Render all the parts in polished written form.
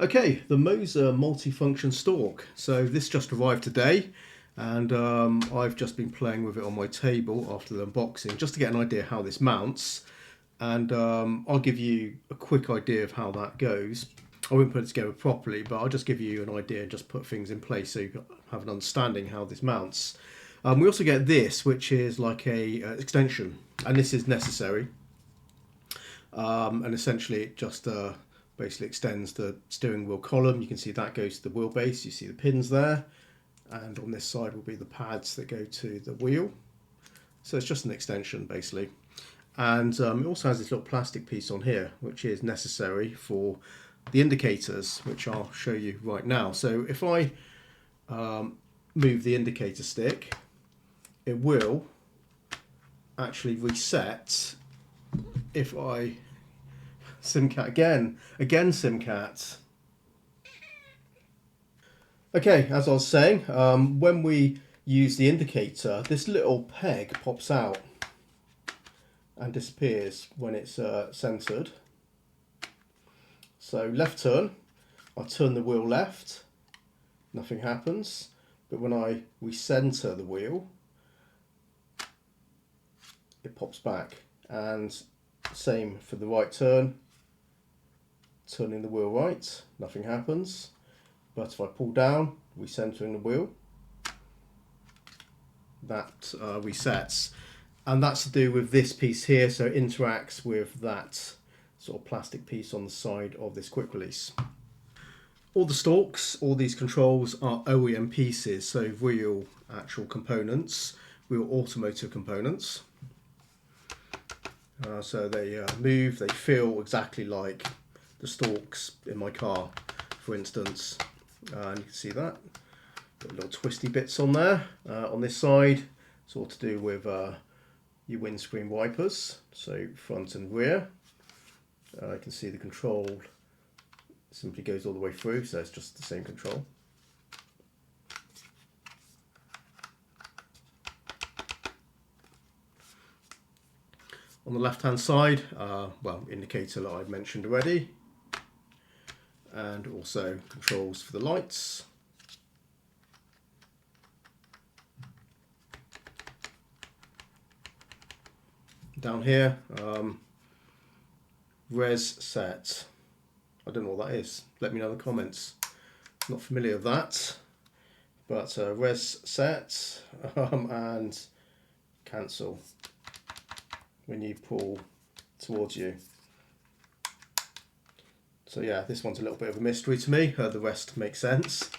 Okay, the MOZA Multi-function Stalk. So this just arrived today, and I've just been playing with it on my table after the unboxing just to get an idea how this mounts, and I'll give you a quick idea of how that goes. I won't put it together properly, but I'll just give you an idea and just put things in place so you have an understanding how this mounts. We also get this, which is like a extension, and this is necessary. And essentially it just basically extends the steering wheel column. You can see that goes to the wheelbase. You see the pins there, and on this side will be the pads that go to the wheel. So it's just an extension basically. And it also has this little plastic piece on here which is necessary for the indicators, which I'll show you right now. So if I move the indicator stick, it will actually reset. If I Simcat again Simcat. Okay, as I was saying, when we use the indicator, this little peg pops out and disappears when it's centered. So left turn, I turn the wheel left, nothing happens. But when I recenter the wheel, it pops back. And same for the right turn, turning the wheel right, nothing happens. But if I pull down, recentering the wheel, that resets. And that's to do with this piece here, so it interacts with that sort of plastic piece on the side of this quick release. All the stalks, all these controls are OEM pieces, so real actual components, real automotive components. So they move, they feel exactly like the stalks in my car, for instance. And you can see that. Got little twisty bits on there. On this side, it's all to do with your windscreen wipers, so front and rear. You can see the control simply goes all the way through, so it's just the same control. On the left hand side, well, indicator that I've mentioned already, and also controls for the lights. Down here, res set. I don't know what that is. Let me know in the comments. Not familiar with that, but res set and cancel when you pull towards you. So yeah, this one's a little bit of a mystery to me. The rest makes sense.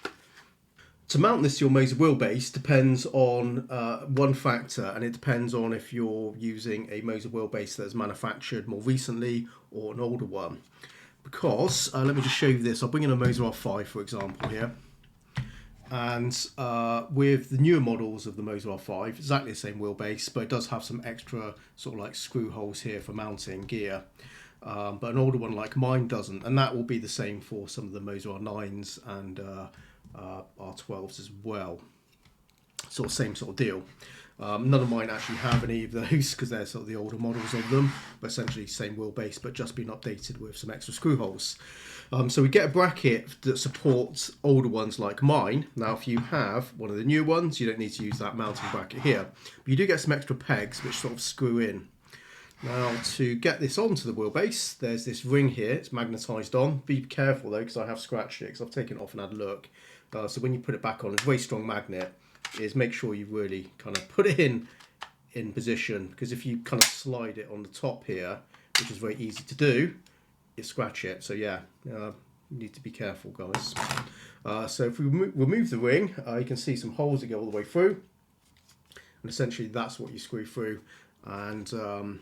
To mount this to your MOZA wheelbase depends on one factor, and it depends on if you're using a MOZA wheelbase that's manufactured more recently or an older one. Because, let me just show you this. I'll bring in a MOZA R5 for example here. And with the newer models of the MOZA R5, exactly the same wheelbase, but it does have some extra sort of like screw holes here for mounting gear. But an older one like mine doesn't, and that will be the same for some of the MOZA R9s and R12s as well. Sort of same sort of deal. None of mine actually have any of those because they're sort of the older models of them, but essentially same wheelbase but just been updated with some extra screw holes. So we get a bracket that supports older ones like mine. Now if you have one of the new ones, you don't need to use that mounting bracket here, but you do get some extra pegs which sort of screw in. Now to get this onto the wheelbase, there's this ring here, it's magnetised on. Be careful though, because I have scratched it, because I've taken it off and had a look. So when you put it back on, it's a very strong magnet, is make sure you really kind of put it in position, because if you kind of slide it on the top here, which is very easy to do, you scratch it. So yeah, you need to be careful guys. So if we remove the ring, you can see some holes that go all the way through, and essentially that's what you screw through. And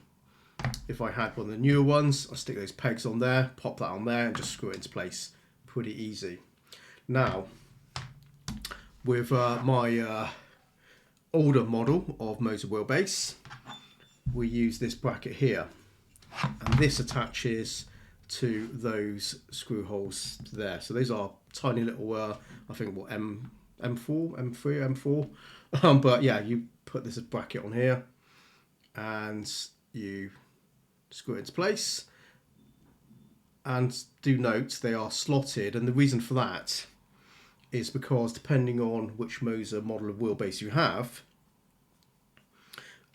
if I had one of the newer ones, I stick those pegs on there, pop that on there and just screw it into place. Pretty easy. Now with my older model of MOZA wheelbase, we use this bracket here, and this attaches to those screw holes there. So those are tiny little I think what M4, M3, M4 but yeah, you put this bracket on here and you screw it into place, And do note they are slotted, and the reason for that is because depending on which MOZA model of wheelbase you have,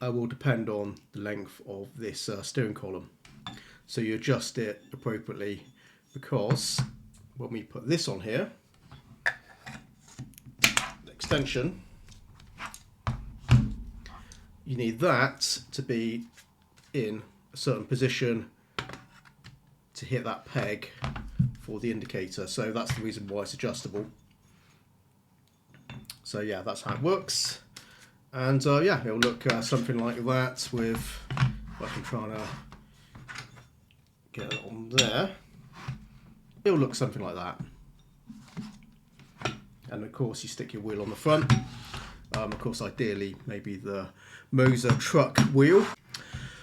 will depend on the length of this steering column. So you adjust it appropriately, because when we put this on here, the extension, you need that to be in a certain position to hit that peg for the indicator. So that's the reason why it's adjustable. So yeah, that's how it works. And yeah, it'll look something like that with, if I can try to get it on there, it'll look something like that. And of course you stick your wheel on the front. Of course, ideally maybe the MOZA truck wheel.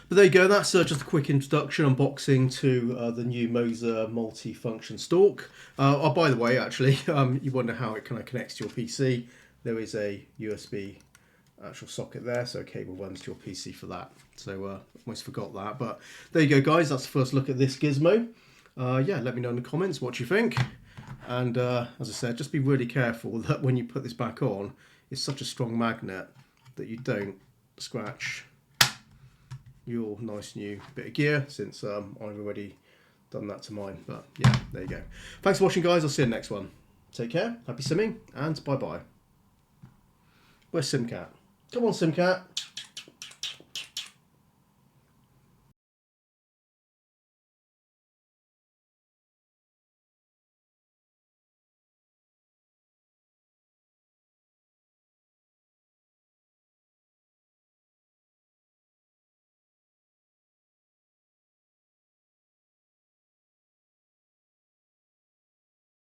But there you go, that's just a quick introduction, unboxing to the new MOZA Multi-function Stalk. Oh, by the way, actually, you wonder how it kind of connects to your PC. There is a USB actual socket there, so a cable runs to your PC for that. So almost forgot that. But there you go, guys, that's the first look at this gizmo. Yeah, let me know in the comments what you think. And as I said, just be really careful that when you put this back on, it's such a strong magnet that you don't scratch your nice new bit of gear, since I've already done that to mine. But yeah, there you go. Thanks for watching, guys. I'll see you in the next one. Take care, happy simming, and bye bye. Where's Simcat? Come on, Simcat.